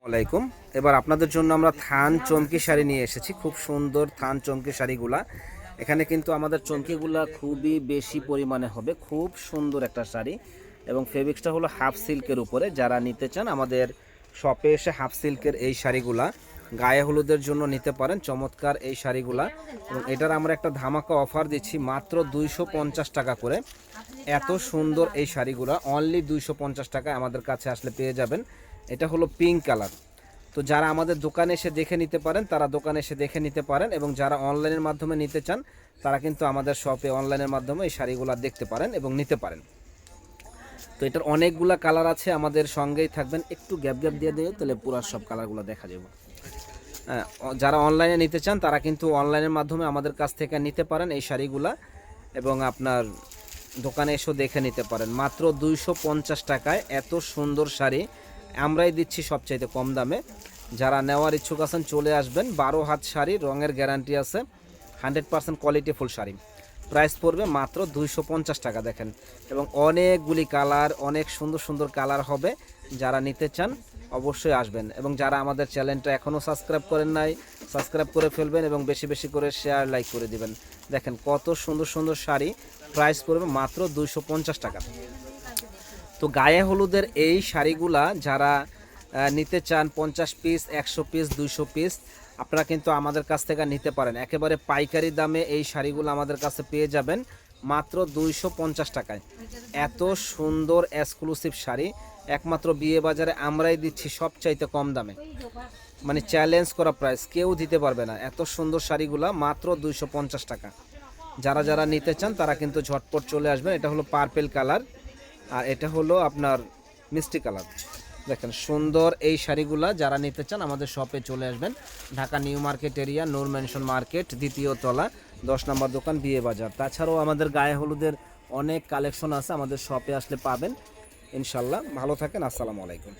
আলাইকুম। এবার আপনাদের জন্য আমরা থান চমকি শাড়ি নিয়ে এসেছি, খুব সুন্দর থান চমকি শাড়িগুলা। এখানে কিন্তু আমাদের চমকিগুলা খুবই বেশি পরিমাণে হবে, খুব সুন্দর একটা শাড়ি এবং ফেব্রিক্সটা হলো হাফ সিল্কের উপরে। যারা নিতে চান আমাদের শপে এসে হাফ সিল্কের এই শাড়িগুলা গায়ে হলুদের জন্য নিতে পারেন। চমৎকার এই শাড়িগুলা, এবং এটার আমরা একটা ধামাকা অফার দিচ্ছি মাত্র 250 টাকা করে। এত সুন্দর এই শাড়িগুলা অনলি 250 টাকায় আমাদের কাছে আসলে পেয়ে যাবেন। এটা হলো পিঙ্ক কালার। তো যারা আমাদের দোকানে এসে দেখে নিতে পারেন তারা দোকানে এসে দেখে নিতে পারেন, এবং যারা অনলাইনের মাধ্যমে নিতে চান তারা কিন্তু আমাদের শপে অনলাইনের মাধ্যমে এই শাড়িগুলো দেখতে পারেন এবং নিতে পারেন। তো এটার অনেকগুলা কালার আছে, আমাদের সঙ্গেই থাকবেন। একটু গ্যাপ গ্যাপ দিয়ে দেয় তাহলে পুরো সব কালারগুলো দেখা যাবে। হ্যাঁ, যারা অনলাইনে নিতে চান তারা কিন্তু অনলাইনের মাধ্যমে আমাদের কাছ থেকে নিতে পারেন এই শাড়িগুলা, এবং আপনার দোকানে এসেও দেখে নিতে পারেন। মাত্র 250 টাকায় এত সুন্দর শাড়ি আমরাই দিচ্ছি সবচাইতে কম দামে। যারা নেওয়ার ইচ্ছুক আছেন চলে আসবেন। 12 হাত শাড়ি, রঙের গ্যারান্টি আছে, 100% কোয়ালিটিফুল শাড়ি। প্রাইস পড়বে মাত্র 250 টাকা। দেখেন, এবং অনেকগুলি কালার, অনেক সুন্দর সুন্দর কালার হবে। যারা নিতে চান অবশ্যই আসবেন, এবং যারা আমাদের চ্যানেলটা এখনও সাবস্ক্রাইব করেন নাই সাবস্ক্রাইব করে ফেলবেন এবং বেশি বেশি করে শেয়ার লাইক করে দিবেন। দেখেন কত সুন্দর সুন্দর শাড়ি, প্রাইস পড়বে মাত্র 250 টাকা। তো গায়ে হলুদের এই শাড়িগুলা যারা নিতে চান 50 পিস, 100 পিস, 200 পিস, আপনারা কিন্তু আমাদের কাছ থেকে নিতে পারেন। একেবারে পাইকারি দামে এই শাড়িগুলো আমাদের কাছে পেয়ে যাবেন মাত্র 250 টাকায়। এত সুন্দর এক্সক্লুসিভ শাড়ি একমাত্র বিয়ে বাজারে আমরাই দিচ্ছি সবচাইতে কম দামে, মানে চ্যালেঞ্জ করা প্রাইস, কেউ দিতে পারবে না। এত সুন্দর শাড়িগুলা মাত্র 250 টাকা। যারা যারা নিতে চান তারা কিন্তু ঝটপট চলে আসবেন। এটা হলো পার্পেল কালার, আর এটা হলো আপনার মিষ্টি কালার। দেখেন সুন্দর এই শাড়িগুলা যারা নিতে চান আমাদের শপে চলে আসবেন। ঢাকা নিউ মার্কেট এরিয়া, নূর ম্যানশন মার্কেট, 2য় তলা, 10 নম্বর দোকান, বিয়ে বাজার। তাছাড়াও আমাদের গায়ে হলুদের অনেক কালেকশন আছে, আমাদের শপে আসলে পাবেন ইনশাল্লাহ। ভালো থাকেন, আসসালামু আলাইকুম।